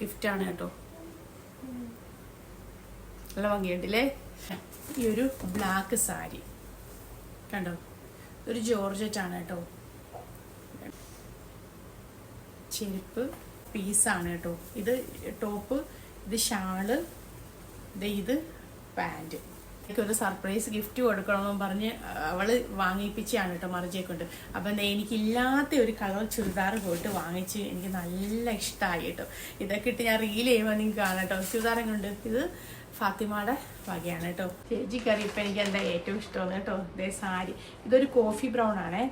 ഗിഫ്റ്റാണ് കേട്ടോ. നല്ല ഭംഗിയുണ്ടല്ലേ. ഈ ഒരു ബ്ലാക്ക് സാരി കണ്ടോ, ഒരു ജോർജറ്റാണ് കേട്ടോ. ചെരുപ്പ് പീസാണ് കേട്ടോ. ഇത് ടോപ്പ്, ഇത് ഷാള്, ഇത് പാൻറ്. എനിക്കൊരു സർപ്രൈസ് ഗിഫ്റ്റ് കൊടുക്കണമെന്ന് പറഞ്ഞ് അവള് വാങ്ങിപ്പിച്ചാണ് കേട്ടോ മറിജയെ കൊണ്ട്. അപ്പം എന്താ, എനിക്കില്ലാത്ത ഒരു കളർ ചുരിദാർ പോയിട്ട് വാങ്ങിച്ച് എനിക്ക് നല്ല ഇഷ്ടമായി കേട്ടോ. ഇതൊക്കെ ഇട്ട് ഞാൻ റീൽ ചെയ്യുമ്പോൾ നിങ്ങൾക്ക് കാണാം കേട്ടോ. ചുരിദാരം കൊണ്ട് ഇത് ഫാത്തിമയുടെ വകയാണ് കേട്ടോ. ചേച്ചിക്കറി ഇപ്പം എനിക്ക് എന്താ ഏറ്റവും ഇഷ്ടമാണ് കേട്ടോ. ഇതേ സാരി, ഇതൊരു കോഫി ബ്രൗൺ ആണേ.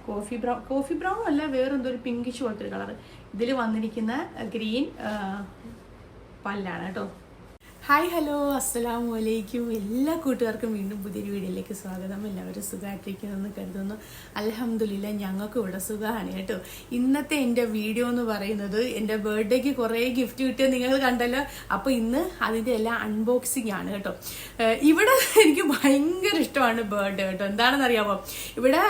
കോഫി ബ്രൗൺ അല്ല, വേറെന്തോ ഒരു പിങ്കിഷ് പോലത്തെ ഒരു കളർ. ഇതിൽ വന്നിരിക്കുന്ന ഗ്രീൻ പല്ലാണ് കേട്ടോ. ഹായ്, ഹലോ, അസ്സലാമു അലൈക്കും. എല്ലാ കൂട്ടുകാർക്കും വീണ്ടും പുതിയൊരു വീഡിയോയിലേക്ക് സ്വാഗതം. എല്ലാവരും സുഖമായിട്ടിരിക്കുന്നെന്ന് കരുതുന്നു. അൽഹംദുലില്ലാ, ഞങ്ങൾക്ക് ഇവിടെ സുഖമാണ് കേട്ടോ. ഇന്നത്തെ എൻ്റെ വീഡിയോ എന്ന് പറയുന്നത് എൻ്റെ ബർത്ത്ഡേക്ക് കുറേ ഗിഫ്റ്റ് കിട്ടിയ നിങ്ങൾ കണ്ടല്ലോ. അപ്പോൾ ഇന്ന് അതിൻ്റെ എല്ലാം അൺബോക്സിങ് ആണ് കേട്ടോ. ഇവിടെ എനിക്ക് ഭയങ്കര ഇഷ്ടമാണ് ബർത്ത്ഡേ കേട്ടോ. എന്താണെന്ന് അറിയാമോ, ഇവിടെ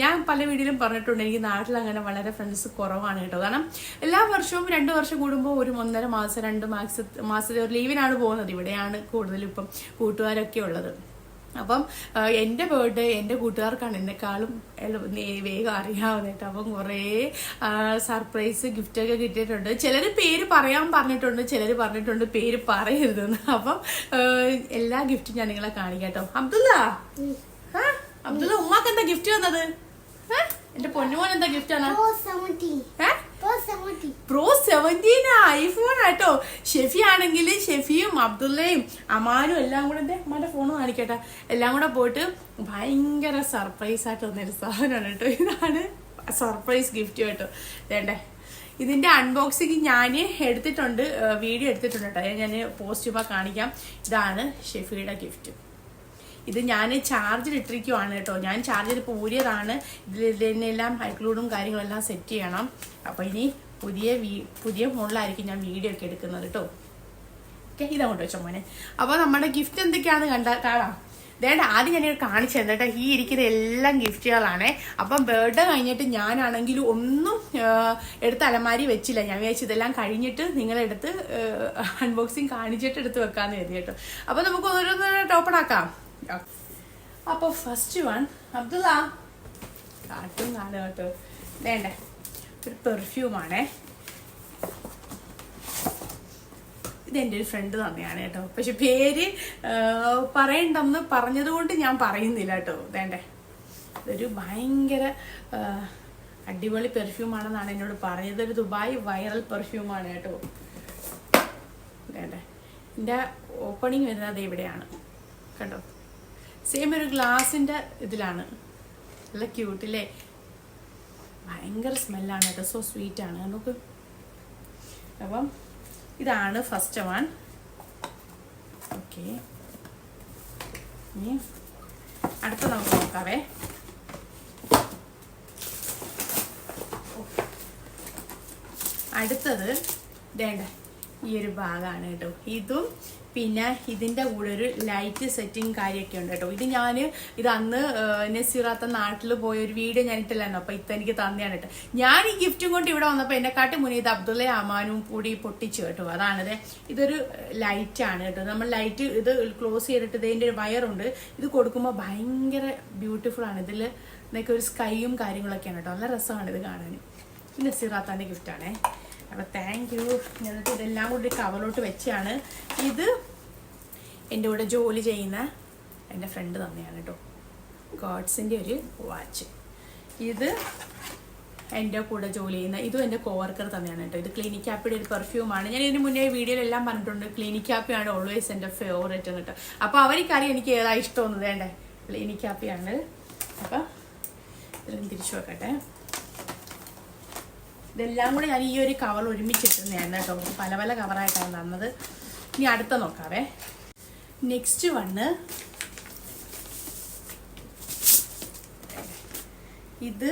ഞാൻ പല വീഡിയോയിലും പറഞ്ഞിട്ടുണ്ട്, എനിക്ക് നാട്ടിൽ അങ്ങനെ വളരെ ഫ്രണ്ട്സ് കുറവാണ് കേട്ടോ. കാരണം എല്ലാ വർഷവും 2 വർഷം കൂടുമ്പോൾ ഒരു 1.5 മാസം 2 മാസത്തെ ഒരു ലീവിനാണ് പോകുന്നത്. ഇവിടെയാണ് കൂടുതലും ഇപ്പം കൂട്ടുകാരൊക്കെ ഉള്ളത്. അപ്പം എൻ്റെ ബർത്ത്ഡേ എൻ്റെ കൂട്ടുകാർക്കാണ് എന്നെക്കാളും വേഗം അറിയാവുന്നത് കേട്ടോ. അപ്പം കുറേ സർപ്രൈസ് ഗിഫ്റ്റൊക്കെ കിട്ടിയിട്ടുണ്ട്. ചിലർ പേര് പറയാൻ പറഞ്ഞിട്ടുണ്ട്, ചിലർ പറഞ്ഞിട്ടുണ്ട് പേര് പറയരുതെന്ന്. അപ്പം എല്ലാ ഗിഫ്റ്റും ഞാൻ നിങ്ങളെ കാണിക്കാം കേട്ടോ. അബ്ദുള്ള, ഉമ്മാക്ക് എന്താ ഗിഫ്റ്റ് വന്നത്? എന്റെ പൊന്നുമോൻ എന്താ ഗിഫ്റ്റ് ആണ്? Pro 17 ഐഫോൺ ആട്ടോ. ഷെഫി ആണെങ്കിൽ ഷെഫിയും അബ്ദുള്ളയും അമാനും എല്ലാം കൂടെ, അമ്മാന്റെ ഫോൺ കാണിക്കട്ടെ, എല്ലാം കൂടെ പോയിട്ട് ഭയങ്കര സർപ്രൈസ് ആയിട്ട് വന്നൊരു സാധനമാണ് കേട്ടോ. ഇതാണ് സർപ്രൈസ് ഗിഫ്റ്റ് കേട്ടോ. വേണ്ടേ, ഇതിന്റെ അൺബോക്സിങ് ഞാൻ എടുത്തിട്ടുണ്ട്, വീഡിയോ എടുത്തിട്ടുണ്ട് കേട്ടോ. ഞാൻ പോസ്റ്റ് ചെയ്യുമ്പോൾ കാണിക്കാം. ഇതാണ് ഷെഫിയുടെ ഗിഫ്റ്റ്. ഇത് ഞാൻ ചാർജിൽ ഇട്ടിരിക്കുവാണ് കേട്ടോ. ഞാൻ ചാർജിൽ ഊരിയതാണ്. ഇതിനെല്ലാം ഐക്ലൂഡും കാര്യങ്ങളെല്ലാം സെറ്റ് ചെയ്യണം. അപ്പോൾ ഇനി പുതിയ ഫോണിലായിരിക്കും ഞാൻ വീഡിയോ ഒക്കെ എടുക്കുന്നത് കേട്ടോ. ഓക്കെ, ഇതങ്ങോട്ട് വെച്ചോ മോനെ. അപ്പോൾ നമ്മുടെ ഗിഫ്റ്റ് എന്തൊക്കെയാണെന്ന് കാണാം. വേണ്ട, ആദ്യം ഞാൻ കാണിച്ചു തന്നെ കേട്ടോ. ഈ ഇരിക്കുന്ന എല്ലാം ഗിഫ്റ്റുകളാണ്. അപ്പം ബർത്ത്ഡേ കഴിഞ്ഞിട്ട് ഞാനാണെങ്കിലും ഒന്നും എടുത്ത് അലമാരി വെച്ചില്ല. ഞാൻ വിചാരിച്ചു ഇതെല്ലാം കഴിഞ്ഞിട്ട് നിങ്ങളെടുത്ത് അൺബോക്സിങ് കാണിച്ചിട്ട് എടുത്ത് വെക്കാമെന്ന് കരുതി കേട്ടോ. അപ്പോൾ നമുക്ക് ഓരോന്ന് ഓപ്പൺ ആക്കാം. അപ്പൊ ഫസ്റ്റ് വൺ അബ്ദുള്ള കാട്ടും കാണുക കേട്ടോ. വേണ്ടേ, ഒരു പെർഫ്യൂമാണേ. ഇതെൻ്റെ ഒരു ഫ്രണ്ട് തന്നെയാണ് കേട്ടോ. പക്ഷെ പേര് പറയണ്ടെന്ന് പറഞ്ഞത് കൊണ്ട് ഞാൻ പറയുന്നില്ല കേട്ടോ. വേണ്ടേ, ഇതൊരു ഭയങ്കര അടിപൊളി പെർഫ്യൂമാണെന്നാണ് എന്നോട് പറഞ്ഞത്. ഒരു ദുബായ് വൈറൽ പെർഫ്യൂമാണ് കേട്ടോ. വേണ്ടേ, എൻ്റെ ഓപ്പണിങ് വരുന്നത് ഇവിടെയാണ് കേട്ടോ. സെയിം ഒരു ഗ്ലാസിൻ്റെ ഇതിലാണ്. നല്ല ക്യൂട്ടില്ലേ, ഭയങ്കര സ്മെല്ലാണ് കേട്ടോ. സോ സ്വീറ്റാണ് നമുക്ക്. അപ്പം ഇതാണ് ഫസ്റ്റ് വൺ. ഓക്കെ, ഇനി അടുത്ത നമുക്ക് നോക്കാവേ. അടുത്തത് വേണ്ട ഈ ഒരു ഭാഗമാണ് കേട്ടോ. ഇതും പിന്നെ ഇതിൻ്റെ കൂടെ ഒരു ലൈറ്റ് സെറ്റിങ് കാര്യമൊക്കെ ഉണ്ട് കേട്ടോ. ഇത് അന്ന് നസീറാത്ത നാട്ടിൽ പോയ ഒരു വീഡിയോ ഞാൻ ഇട്ടില്ലായിരുന്നു. അപ്പോൾ എനിക്ക് തന്നെയാണ് കേട്ടോ. ഞാൻ ഈ ഗിഫ്റ്റും കൊണ്ട് ഇവിടെ വന്നപ്പോൾ എന്നെക്കാട്ടി മുന്നേ ഇത് അബ്ദുള്ള അമാനും കൂടി പൊട്ടിച്ചു കേട്ടോ. അതാണത്. ഇതൊരു ലൈറ്റാണ് കേട്ടോ. നമ്മൾ ലൈറ്റ് ഇത് ക്ലോസ് ചെയ്തിട്ട് ഇതിൻ്റെ ഒരു വയറുണ്ട്. ഇത് കൊടുക്കുമ്പോൾ ഭയങ്കര ബ്യൂട്ടിഫുൾ ആണ്. ഇതിൽ എന്നൊക്കെ ഒരു സ്കൈയും കാര്യങ്ങളൊക്കെയാണ് കേട്ടോ. നല്ല രസമാണ് ഇത് കാണാൻ. നസീറാത്താൻ്റെ ഗിഫ്റ്റാണേ. അപ്പോൾ താങ്ക് യു. എന്നിട്ട് ഇതെല്ലാം കൂടി കവറിലോട്ട് വെച്ചാണ്. ഇത് എൻ്റെ കൂടെ ജോലി ചെയ്യുന്ന എൻ്റെ ഫ്രണ്ട് തന്നെയാണ് കേട്ടോ. ഗോഡ്സിൻ്റെ ഒരു വാച്ച്. ഇത് എൻ്റെ കൂടെ ജോലി ചെയ്യുന്ന ഇതും എൻ്റെ കോവർക്കർ തന്നെയാണ് കേട്ടോ. ഇത് ക്ലിനിക് ആപ്പിയുടെ ഒരു പെർഫ്യൂമാണ്. ഞാൻ ഇതിന് മുന്നേ വീഡിയോയിലെല്ലാം പറഞ്ഞിട്ടുണ്ട്. ക്ലിനിക് ആപ്പിയാണ് ഓൾവേസ് എൻ്റെ ഫേവറേറ്റ് കേട്ടോ. അപ്പോൾ അവർക്കറിയാം എനിക്ക് ഏതാ ഇഷ്ടമെന്ന്. വേണ്ടേ, ക്ലിനിക് ആപ്പിയാണ്. അപ്പം ഇതിലും തിരിച്ചു വെക്കട്ടെ. ഇതെല്ലാം കൂടെ ഞാൻ ഈ ഒരു കവർ ഒരുമിച്ചിട്ടുന്നതാണ് കേട്ടോ. പല പല കവറായിട്ടാണ് തന്നത്. ഇനി അടുത്ത നോക്കാവേ. നെക്സ്റ്റ് വണ്ണ് ഇത്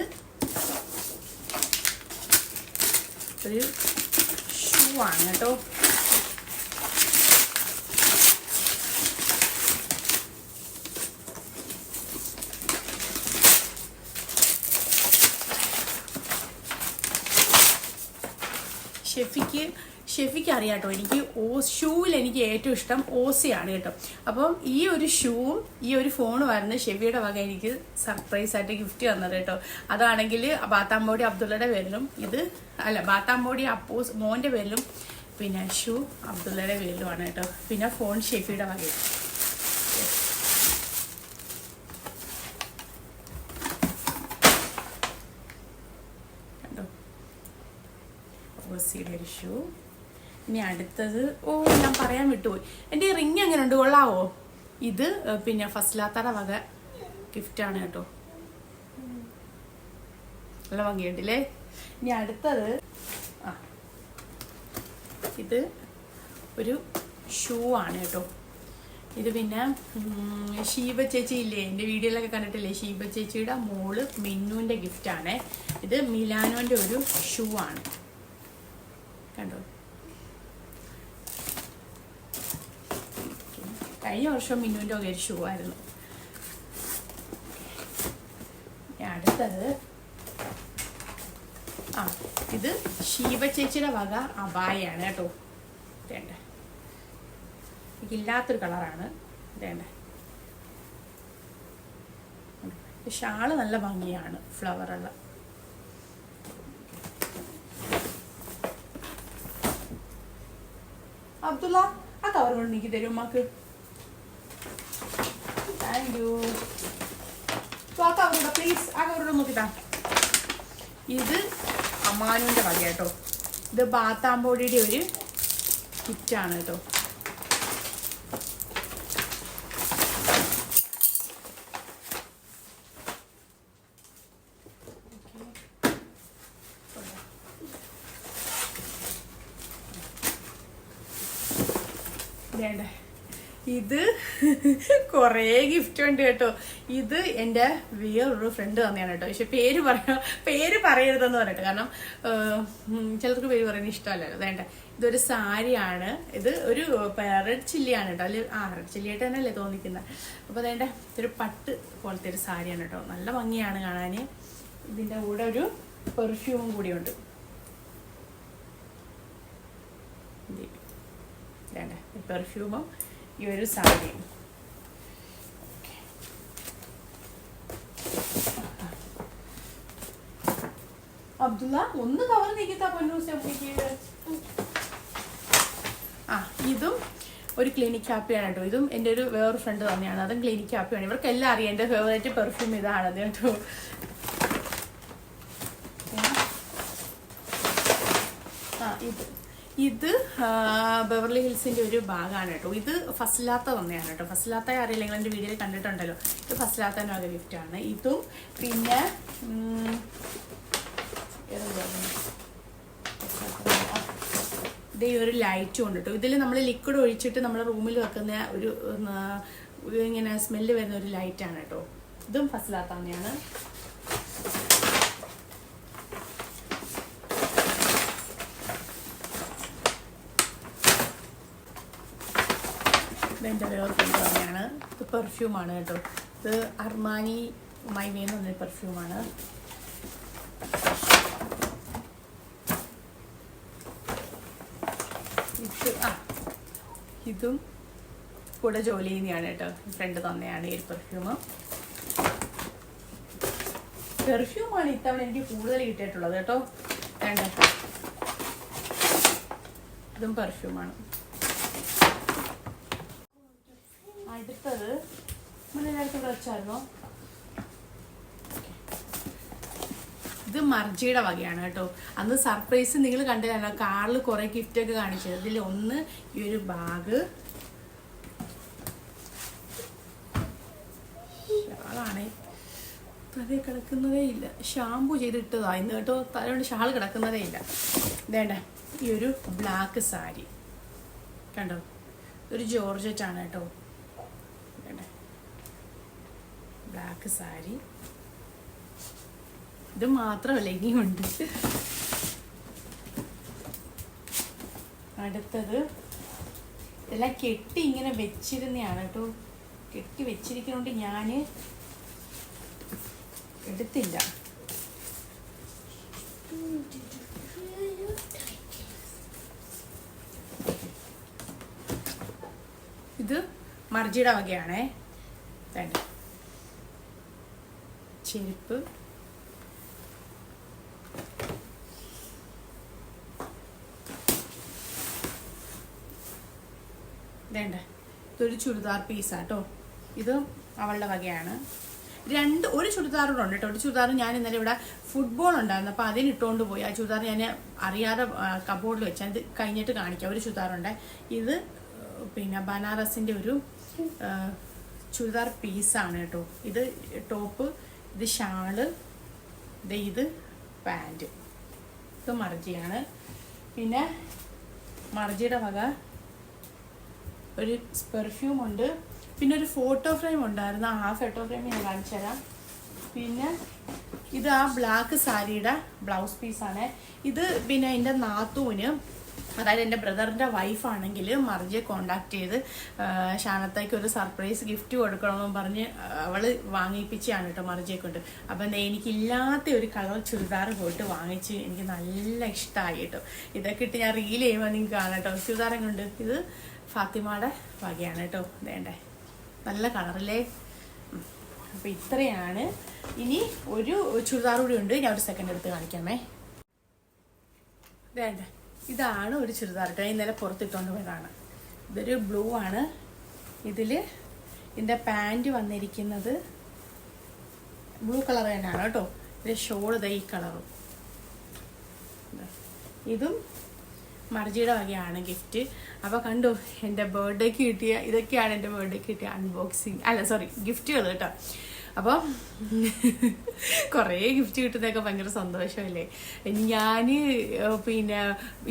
ഒരു ഷൂ ആണ് കേട്ടോ. ഷെഫിക്ക് അറിയാം കേട്ടോ, എനിക്ക് ഷൂവിൽ എനിക്ക് ഏറ്റവും ഇഷ്ടം ഓസിയാണ് കേട്ടോ. അപ്പം ഈ ഒരു ഷൂവും ഈ ഒരു ഫോണും ആയിരുന്നു ഷെഫിയുടെ വക എനിക്ക് സർപ്രൈസ് ആയിട്ട് ഗിഫ്റ്റ് തന്നത് കേട്ടോ. അതാണെങ്കിൽ ബാത്താമ്പോടി അബ്ദുള്ളയുടെ പേരിലും, ഇത് അല്ല ബാത്താമ്പോടി അപ്പൂസ് മോൻ്റെ പേരിലും, പിന്നെ ഷൂ അബ്ദുള്ളയുടെ പേരിലുമാണ് കേട്ടോ. പിന്നെ ഫോൺ ഷെഫിയുടെ വകയും. കണ്ടോ, ഓസിയുടെ ഒരു ഷൂ. ഇനി അടുത്തത്, ഞാൻ പറയാൻ വിട്ടുപോയി, എൻ്റെ ഈ റിങ് എങ്ങനെ ഉണ്ട്, കൊള്ളാവോ? ഇത് പിന്നെ ഫസ്ലാത്തയുടെ വക ഗിഫ്റ്റാണ് കേട്ടോ. നല്ല ഭംഗിയുണ്ടല്ലേ. ഇനി അടുത്തത്, ഇത് ഒരു ഷൂ ആണ് കേട്ടോ. ഇത് പിന്നെ ഷീബ ചേച്ചി ഇല്ലേ, എൻ്റെ വീഡിയോയിലൊക്കെ കണ്ടിട്ടില്ലേ, ഷീബ ചേച്ചിയുടെ മോള് മിന്നുവിൻ്റെ ഗിഫ്റ്റാണ്. ഇത് മിലാനോൻ്റെ ഒരു ഷൂ ആണ് കണ്ടോ. കഴിഞ്ഞ വർഷം മിന്നുവിൻ്റെ ഒരു ഷൂ ആയിരുന്നു. അടുത്തത്, ഇത് ഷീബ ചേച്ചിയുടെ വക അബായാണ് കേട്ടോ. വേണ്ട, എനിക്കില്ലാത്തൊരു കളറാണ്. വേണ്ട, ഷാള് നല്ല ഭംഗിയാണ്, ഫ്ലവറുള്ള. അബ്ദുള്ള, ആ കവർ കൊണ്ട് എനിക്ക് തരും ഉമ്മാക്ക്. Thank you. ആ കവറുണ്ടോ പ്ലീസ്, ആ കവറുണ്ടോ നോക്കിട്ടാ. ഇത് അമ്മാനുവിൻ്റെ വക കേട്ടോ. ഇത് ബാത്താമ്പോടിയുടെ ഒരു കിറ്റാണ് കേട്ടോ. വേണ്ടേ, ഇത് കുറേ ഗിഫ്റ്റ് ഉണ്ട് കേട്ടോ. ഇത് എൻ്റെ വേറൊരു ഫ്രണ്ട് തന്നെയാണ് കേട്ടോ. പക്ഷെ പേര് പറയരുതെന്ന് പറയട്ടെ, കാരണം ചിലർക്ക് പേര് പറയുന്നത് ഇഷ്ടമല്ലല്ലോ. വേണ്ട, ഇതൊരു സാരിയാണ്. ഇത് ഒരു റെഡ് ചില്ലിയാണ് കേട്ടോ. അതിൽ റെഡ് ചില്ലിയായിട്ട് തന്നെയല്ലേ തോന്നിക്കുന്നത്. അപ്പോൾ വേണ്ട, ഇതൊരു പട്ട് പോലത്തെ ഒരു സാരിയാണ് കേട്ടോ. നല്ല ഭംഗിയാണ് കാണാൻ. ഇതിൻ്റെ കൂടെ ഒരു പെർഫ്യൂമും കൂടിയുണ്ട്. വേണ്ട, പെർഫ്യൂമും ഈ ഒരു സാരിയും. അബ്ദുള്ള, ഒന്ന് കവർ നീക്കിത്താ പൊന്നൂസ്. ഇതും ഒരു ക്ലിനിക് ഹാപ്പിയാണ് കേട്ടോ. ഇതും എൻ്റെ ഒരു വേറൊരു ഫ്രണ്ട് തന്നെയാണ്. അതും ക്ലിനിക് ഹാപ്പിയാണ്. ഇവർക്കെല്ലാം അറിയാം എൻ്റെ ഫേവറേറ്റ് പെർഫ്യൂം ഇതാണത് കേട്ടോ. ഇത് ബെവർലി ഹിൽസിൻ്റെ ഒരു ഭാഗമാണ് കേട്ടോ. ഇത് ഫസ്ലാത്ത തന്നെയാണ് കേട്ടോ. ഫസ്ലാത്ത അറിയില്ലെങ്കിൽ എൻ്റെ വീഡിയോയിൽ കണ്ടിട്ടുണ്ടല്ലോ. ഇത് ഫസ്ലാത്തൻ്റെ വക ഗിഫ്റ്റാണ്. ഇതും പിന്നെ ഇതേ ഒരു ലൈറ്റും ഉണ്ട് കേട്ടോ. ഇതിൽ നമ്മൾ ലിക്വിഡ് ഒഴിച്ചിട്ട് നമ്മുടെ റൂമിൽ വെക്കുന്ന ഒരു ഇങ്ങനെ സ്മെല്ല് വരുന്ന ഒരു ലൈറ്റാണ് കേട്ടോ. ഇതും ഫസ്ലാത്ത തന്നെയാണ്. ഇതെൻ്റെ വേറെ ഫ്രണ്ട് തന്നെയാണ്. ഇത് പെർഫ്യൂമാണ് കേട്ടോ. ഇത് അർമാനി മൈവേ എന്ന് പറഞ്ഞൊരു പെർഫ്യൂമാണ്. ഇതും കൂടെ ജോലി ചെയ്യുന്നതാണ് കേട്ടോ. ഫ്രണ്ട് തന്നെയാണ് ഈ പെർഫ്യൂം. പെർഫ്യൂമാണ് ഇത്തവണ എനിക്ക് കൂടുതൽ കിട്ടിയിട്ടുള്ളത് കേട്ടോ. വേണ്ട, ഇതും പെർഫ്യൂമാണ്. അടുത്തത് മുന്നിനടുത്ത് വെച്ചായിരുന്നോ, ഇത് മർജിയുടെ വകയാണ് കേട്ടോ. അന്ന് സർപ്രൈസ് നിങ്ങൾ കണ്ടല്ലോ, കാറിൽ കുറെ ഗിഫ്റ്റ് ഒക്കെ കാണിച്ചത്. ഇതിൽ ഒന്ന് ഈ ഒരു ബാഗ്, ഷാളാണേ, തല കിടക്കുന്നതേ ഇല്ല. ഷാമ്പു ചെയ്തിട്ടതാ ഇന്ന് കേട്ടോ. തലകൊണ്ട് ഷാൾ കിടക്കുന്നതേ ഇല്ല. വേണ്ട, ഈ ഒരു ബ്ലാക്ക് സാരി കണ്ടോ. ഒരു ജോർജറ്റാണ് കേട്ടോ. ബ്ലാക്ക് സാരി. ഇത് മാത്രമല്ല, ഇനിയുണ്ട്. അടുത്തത് ഇതെല്ലാം കെട്ടി ഇങ്ങനെ വെച്ചിരുന്നതാണ് കേട്ടോ. കെട്ടി വെച്ചിരിക്കുന്നതുകൊണ്ട് ഞാൻ എടുത്തില്ല. മർജിയുടെ വകയാണേ. വേണ്ട ചെരുപ്പ്, വേണ്ട ഇതൊരു ചുരിദാർ പീസാട്ടോ. ഇത് അവളുടെ വകയാണ്. ഒരു ചുരിദാറൂടെ ഉണ്ട് കേട്ടോ. ഒരു ചുരിദാർ ഞാൻ ഇന്നലെ ഇവിടെ ഫുട്ബോൾ ഉണ്ടായിരുന്നു, അപ്പോൾ അതിനിട്ടുകൊണ്ട് പോയി. ആ ചുരിദാർ ഞാൻ അറിയാതെ കബോർഡിൽ വെച്ചാൽ ഇത് കഴിഞ്ഞിട്ട് കാണിക്കാം. ഒരു ചുരിദാറുണ്ട്. ഇത് പിന്നെ ബനാറസിൻ്റെ ഒരു ചുരിദാർ പീസാണ് കേട്ടോ. ഇത് ടോപ്പ്, ഇത് ഷാള്, ഇത് പാൻറ്. ഇത് മർജിയാണ്. പിന്നെ മർജിയുടെ വക ഒരു പെർഫ്യൂം ഉണ്ട്. പിന്നെ ഒരു ഫോട്ടോ ഫ്രെയിം ഉണ്ടായിരുന്നു. ആ ഫോട്ടോ ഫ്രെയിം ഞാൻ കാണിച്ചു തരാം. പിന്നെ ഇത് ആ ബ്ലാക്ക് സാരിയുടെ ബ്ലൗസ് പീസാണ്. ഇത് പിന്നെ എൻ്റെ നാത്തൂന്, അതായത് എൻ്റെ ബ്രദറിൻ്റെ വൈഫാണെങ്കിൽ മർജിയെ കോണ്ടാക്ട് ചെയ്ത് ഷാനത്തേക്ക് ഒരു സർപ്രൈസ് ഗിഫ്റ്റ് കൊടുക്കണമെന്ന് പറഞ്ഞ് അവൾ വാങ്ങിപ്പിച്ചാണ് കേട്ടോ മർജിയെ കൊണ്ട്. അപ്പം എനിക്കില്ലാത്ത ഒരു കളർ ചുരിദാർ പോയിട്ട് വാങ്ങിച്ച് എനിക്ക് നല്ല ഇഷ്ടമായി കേട്ടോ. ഇതൊക്കെ ഇട്ട് ഞാൻ റീൽ ചെയ്യുമ്പോൾ നിങ്ങൾക്ക് കാണാം കേട്ടോ. ചുരിദാരം കൊണ്ട് ഇത് ഫാത്തിമയുടെ വകയാണ് കേട്ടോ. വേണ്ടേ നല്ല കളറല്ലേ. അപ്പോൾ ഇത്രയാണ്. ഇനി ഒരു ചുരിദാർ കൂടി ഉണ്ട്, ഞാൻ ഒരു സെക്കൻഡ് എടുത്ത് കാണിക്കാമേ. വേണ്ട ഇതാണ് ഒരു ചുരിദാർ കേട്ടോ. ഇന്നലെ പുറത്തിട്ടുകൊണ്ട് പോയതാണ്. ഇതൊരു ബ്ലൂ ആണ്. ഇതിൻ്റെ പാൻറ് വന്നിരിക്കുന്നത് ബ്ലൂ കളർ തന്നെയാണ് കേട്ടോ. ഇത് ഷോൾ ഈ കളറും. ഇതും മർജിയുടെ വകയാണ് ഗിഫ്റ്റ്. അപ്പോൾ കണ്ടു, എൻ്റെ ബർത്ത്ഡേക്ക് കിട്ടിയ ഇതൊക്കെയാണ് എൻ്റെ ബർത്ത്ഡേക്ക് കിട്ടിയ അൺബോക്സിങ്, അല്ല സോറി ഗിഫ്റ്റുകൾ കേട്ടോ. അപ്പോൾ കുറേ ഗിഫ്റ്റ് കിട്ടുന്നതൊക്കെ ഭയങ്കര സന്തോഷമല്ലേ. ഞാൻ പിന്നെ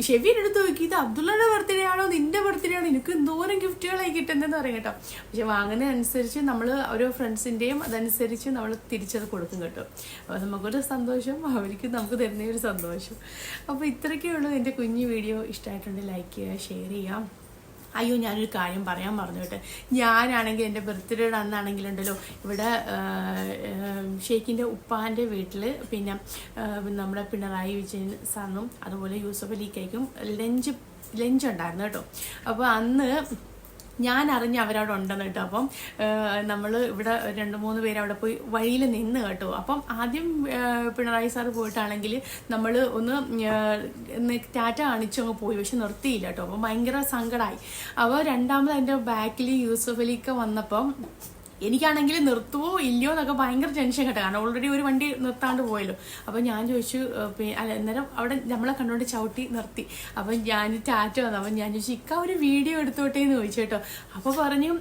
ഷെബീൻ്റെ അടുത്ത് നോക്കി, ഇത് അബ്ദുള്ളയുടെ ബർത്ത്ഡേ ആണോ നിൻ്റെ ബർത്ത്ഡേ ആണോ, എനിക്ക് എന്തോരം ഗിഫ്റ്റുകളായി കിട്ടുന്നതെന്ന് പറയും കേട്ടോ. പക്ഷെ വാങ്ങുന്നതനുസരിച്ച് നമ്മൾ ഓരോ ഫ്രണ്ട്സിൻ്റെയും അതനുസരിച്ച് നമ്മൾ തിരിച്ചത് കൊടുക്കും കേട്ടോ. അപ്പോൾ നമുക്കൊരു സന്തോഷം, അവർക്ക് നമുക്ക് തരുന്ന ഒരു സന്തോഷം. അപ്പോൾ ഇത്രയൊക്കെ ഉള്ളൂ എൻ്റെ കുഞ്ഞു വീഡിയോ. ഇഷ്ടമായിട്ടുണ്ട് ലൈക്ക് ചെയ്യുക, ഷെയർ ചെയ്യാം. അയ്യോ ഞാനൊരു കാര്യം പറയാൻ പറഞ്ഞു കേട്ടെ. ഞാനാണെങ്കിൽ എൻ്റെ ബർത്ത്ഡേയുടെ അന്നാണെങ്കിലുണ്ടല്ലോ ഇവിടെ ഷെയ്ഖിൻ്റെ ഉപ്പാൻ്റെ വീട്ടിൽ പിന്നെ നമ്മുടെ പിണറായി വിജയൻ സാറിനും അതുപോലെ യൂസഫ് അലിക്കും ലഞ്ച് ഉണ്ടായിരുന്നു കേട്ടോ. അപ്പോൾ അന്ന് ഞാൻ അറിഞ്ഞ് അവരവിടെ ഉണ്ടെന്ന് കേട്ടോ. അപ്പം നമ്മൾ ഇവിടെ 2-3 പേര് അവിടെ പോയി വഴിയിൽ നിന്ന് കേട്ടോ. അപ്പം ആദ്യം പിണറായി സാറ് പോയിട്ടാണെങ്കിൽ നമ്മൾ ഒന്ന് ടാറ്റ കാണിച്ചങ്ങ് പോയി, പക്ഷെ നിർത്തിയില്ല കേട്ടോ. അപ്പം ഭയങ്കര സങ്കടമായി. അപ്പോൾ രണ്ടാമത് എൻ്റെ ബാക്കിൽ യൂസഫ് അലിക്ക വന്നപ്പം എനിക്കാണെങ്കിൽ നിർത്തുവോ ഇല്ലയോ എന്നൊക്കെ ഭയങ്കര ടെൻഷൻ കേട്ടോ. കാരണം ഓൾറെഡി ഒരു വണ്ടി നിർത്താണ്ട് പോയല്ലോ. അപ്പം ഞാൻ ചോദിച്ചു, അന്നേരം അവിടെ നമ്മളെ കണ്ടുകൊണ്ട് ചവിട്ടി നിർത്തി. അപ്പം ഞാൻ ടാറ്റ വന്നു. അപ്പം ഞാൻ ചോദിച്ചു, ഇക്ക ഒരു വീഡിയോ എടുത്തോട്ടെ എന്ന് ചോദിച്ചു കേട്ടോ. അപ്പോൾ പറഞ്ഞു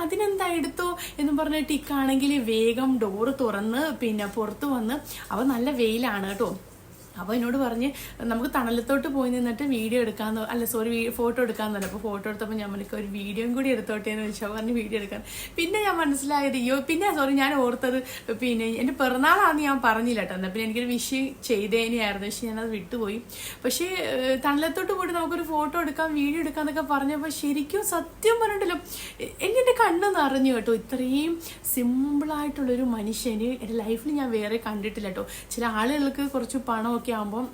അതിനെന്താ എടുത്തോ എന്നും പറഞ്ഞിട്ട് ഇക്കാണെങ്കിൽ വേഗം ഡോറ് തുറന്ന് പിന്നെ പുറത്ത് വന്ന്. അപ്പോൾ നല്ല വെയിലാണ് കേട്ടോ. അപ്പോൾ എന്നോട് പറഞ്ഞ് നമുക്ക് തണലത്തോട്ട് പോയി നിന്നിട്ട് വീഡിയോ എടുക്കാമെന്ന്, അല്ല സോറി ഫോട്ടോ എടുക്കാമെന്ന് പറഞ്ഞു. അപ്പോൾ ഫോട്ടോ എടുത്തപ്പോൾ ഞാൻ എനിക്ക് ഒരു വീഡിയോയും കൂടി എടുത്തോട്ടെ എന്ന് ചോദിച്ചാൽ പറഞ്ഞ് വീഡിയോ എടുക്കാൻ. പിന്നെ ഞാൻ മനസ്സിലായത് ഞാൻ ഓർത്തത് പിന്നെ എൻ്റെ പിറന്നാളാണെന്ന് ഞാൻ പറഞ്ഞില്ല കേട്ടോ. എന്നാൽ പിന്നെ എനിക്കൊരു വിഷ് ചെയ്തേനെയായിരുന്നു, പക്ഷെ ഞാനത് വിട്ടുപോയി. പക്ഷേ തണലത്തോട്ട് പോയിട്ട് നമുക്കൊരു ഫോട്ടോ എടുക്കാം വീഡിയോ എടുക്കാം എന്നൊക്കെ പറഞ്ഞപ്പോൾ ശരിക്കും സത്യം പറഞ്ഞിട്ടല്ലോ എൻ്റെ കണ്ണ് നിറഞ്ഞു കേട്ടോ. ഇത്രയും സിമ്പിളായിട്ടുള്ളൊരു മനുഷ്യന് എൻ്റെ ലൈഫിൽ ഞാൻ വേറെ കണ്ടിട്ടില്ല കേട്ടോ. ചില ആളുകൾക്ക് കുറച്ച് പണമൊക്കെ ആകുമ്പം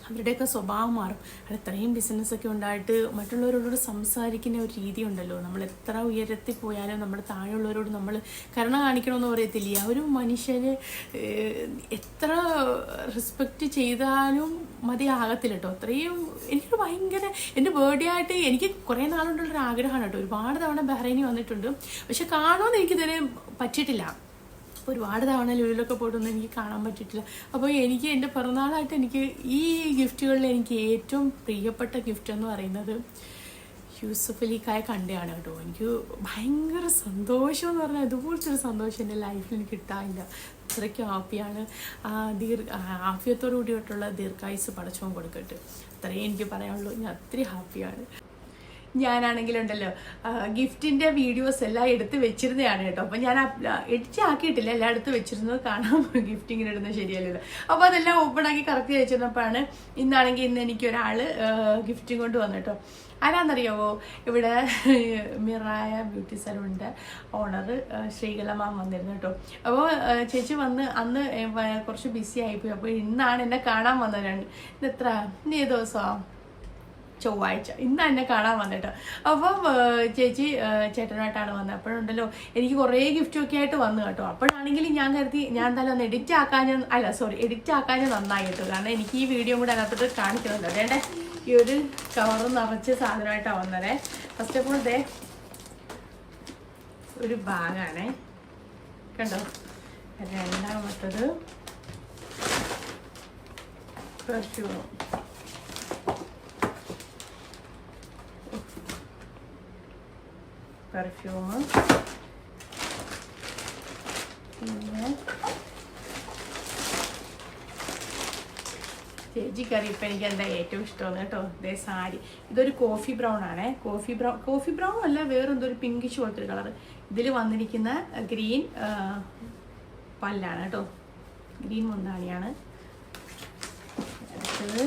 അവരുടെയൊക്കെ സ്വഭാവം മാറും. അത് ഇത്രയും ബിസിനസ്സൊക്കെ ഉണ്ടായിട്ട് മറ്റുള്ളവരോട് സംസാരിക്കുന്ന ഒരു രീതി ഉണ്ടല്ലോ. നമ്മൾ എത്ര ഉയരത്തിൽ പോയാലും നമ്മുടെ താഴെയുള്ളവരോട് നമ്മൾ കരുണ കാണിക്കണമെന്ന് പറയത്തില്ല. ആ ഒരു മനുഷ്യന് എത്ര റെസ്പെക്റ്റ് ചെയ്താലും മതിയാകത്തില്ല കേട്ടോ. അത്രയും എനിക്കൊരു ഭയങ്കര എൻ്റെ ബർത്ത്ഡേ ആയിട്ട് എനിക്ക് കുറേ നാളുകൊണ്ടുള്ളൊരു ആഗ്രഹമാണ് കേട്ടോ. ഒരുപാട് തവണ ബഹ്റൈനിൽ വന്നിട്ടുണ്ട്, പക്ഷെ കാണുമെന്ന് എനിക്കിതുവരെ പറ്റിയിട്ടില്ല. ഒരുപാട് തവണ ലുലുലൊക്കെ പോയിട്ടൊന്നും എനിക്ക് കാണാൻ പറ്റിയിട്ടില്ല. അപ്പോൾ എനിക്ക് എൻ്റെ പിറന്നാളായിട്ട് എനിക്ക് ഈ ഗിഫ്റ്റുകളിൽ എനിക്ക് ഏറ്റവും പ്രിയപ്പെട്ട ഗിഫ്റ്റ് എന്ന് പറയുന്നത് യൂസഫ് അലിക്കായ കണ്ടയാണ് കേട്ടോ. എനിക്ക് ഭയങ്കര സന്തോഷം എന്ന് പറഞ്ഞാൽ ഇതുപോലത്തെ ഒരു സന്തോഷം എൻ്റെ ലൈഫിൽ എനിക്ക് കിട്ടാനില്ല. അത്രയ്ക്ക് ഹാപ്പിയാണ്. ആഫിയത്തോടു കൂടിയിട്ടുള്ള ദീർഘായുസ് പടച്ചവൻ കൊടുക്കട്ടെ. അത്രയും എനിക്ക് പറയാനുള്ളൂ. ഞാൻ അത്രയും ഹാപ്പിയാണ്. ഞാനാണെങ്കിലുണ്ടല്ലോ ഗിഫ്റ്റിൻ്റെ വീഡിയോസ് എല്ലാം എടുത്ത് വെച്ചിരുന്നതാണ് കേട്ടോ. അപ്പം ഞാൻ എഡിറ്റ് ആക്കിയിട്ടില്ല, എല്ലാം എടുത്ത് വെച്ചിരുന്നത് കാണാം. ഗിഫ്റ്റ് ഇങ്ങനെ ഇടുന്നത് ശരിയല്ലല്ലോ. അപ്പോൾ അതെല്ലാം ഓപ്പൺ ആക്കി കറക്റ്റ് വെച്ചിരുന്നപ്പോഴാണ് ഇന്ന് എനിക്കൊരാൾ ഗിഫ്റ്റ് കൊണ്ട് വന്നു കേട്ടോ. ആരാന്നറിയാവോ? ഇവിടെ മിറായ ബ്യൂട്ടി സലൂണിൻ്റെ ഓണർ ശ്രീകല മാം വന്നിരുന്നു കേട്ടോ. അപ്പോൾ ചേച്ചി വന്ന് അന്ന് കുറച്ച് ബിസി ആയിപ്പോയി. അപ്പോൾ ഇന്നാണ് എന്നെ കാണാൻ വന്നത്. ഇന്നെത്ര ഏത് ദിവസമാണ് ചൊവ്വാഴ്ച ഇന്ന് എന്നെ കാണാൻ വന്നിട്ട്. അപ്പം ചേച്ചി ചേട്ടനായിട്ടാണ് വന്നത്. അപ്പോഴുണ്ടല്ലോ എനിക്ക് കുറേ ഗിഫ്റ്റൊക്കെ ആയിട്ട് വന്നു കേട്ടോ. അപ്പോഴാണെങ്കിൽ ഞാൻ കരുതി ഞാൻ എന്തായാലും ഒന്ന് എഡിറ്റ് ആക്കാൻ നന്നായി കേട്ടോ. കാരണം എനിക്ക് ഈ വീഡിയോ കൂടെ അതിനകത്തോട്ട് കാണിക്കുന്നുണ്ട്. അതേണ്ടേ ഈ ഒരു കവറ് നിറച്ച് സാധനമായിട്ടാണ് വന്നതേ. ഫസ്റ്റ് ഓഫ് ഓൾ ദേ ഒരു ബാഗാണേ, കണ്ടോ. രണ്ടാമത്തത് പെർഫ്യൂം. പിന്നെ ചേച്ചിക്കറി ഇപ്പം എനിക്ക് എന്താ ഏറ്റവും ഇഷ്ടമാണ് കേട്ടോ. ഇതേ സാരി, ഇതൊരു കോഫി ബ്രൗൺ ആണേ. കോഫി ബ്രൗൺ അല്ല, വേറെന്തോ ഒരു പിങ്കിഷ് പോലത്തെ ഒരു കളർ. ഇതിൽ വന്നിരിക്കുന്ന ഗ്രീൻ പല്ലാണ് കേട്ടോ, ഗ്രീൻ മുന്താണിയാണ്. അടുത്തത്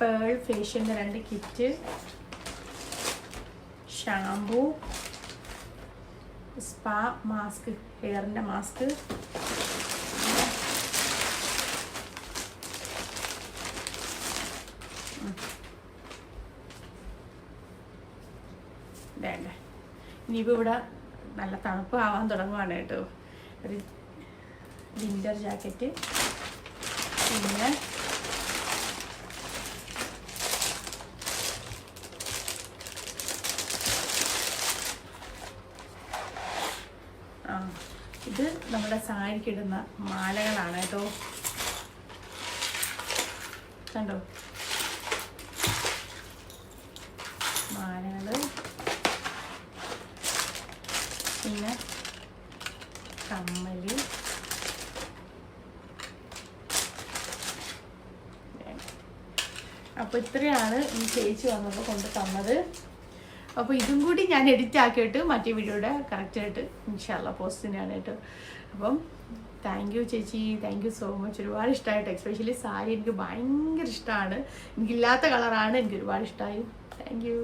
പേൾ ഫേഷ്യലിൻ്റെ 2 കിറ്റ്, ഷാംപൂ, സ്പാ മാസ്ക്, ഹെയറിൻ്റെ മാസ്ക്, വേണ്ട. ഇനിയിപ്പോൾ ഇവിടെ നല്ല തണുപ്പ് ആവാൻ തുടങ്ങുവാണ് കേട്ടോ. ഒരു വിൻ്റർ ജാക്കറ്റ്, പിന്നെ ഇത് നമ്മുടെ സാരിക്കിടുന്ന മാലകളാണ് കേട്ടോ, കണ്ടോ മാലകൾ. പിന്നെ കമ്മല്, അപ്പോൾ ഇത്രയാണ് ഈ ചേച്ചി വന്നപ്പോൾ കൊണ്ട് തന്നത്. അപ്പോൾ ഇതും കൂടി ഞാൻ എഡിറ്റ് ആക്കിയിട്ട് മറ്റേ വീഡിയോയുടെ കറക്റ്റായിട്ട് ഇൻഷാല്ല പോസ്റ്റ് തന്നെയാണ് കേട്ടോ. അപ്പം താങ്ക് യു ചേച്ചി, താങ്ക് യു സോ മച്ച്. ഒരുപാട് ഇഷ്ടമായിട്ട്, എസ്പെഷ്യലി സാരി എനിക്ക് ഭയങ്കര ഇഷ്ടമാണ്. എനിക്കില്ലാത്ത കളറാണ്, എനിക്ക് ഒരുപാട് ഇഷ്ടമായി. Thank you.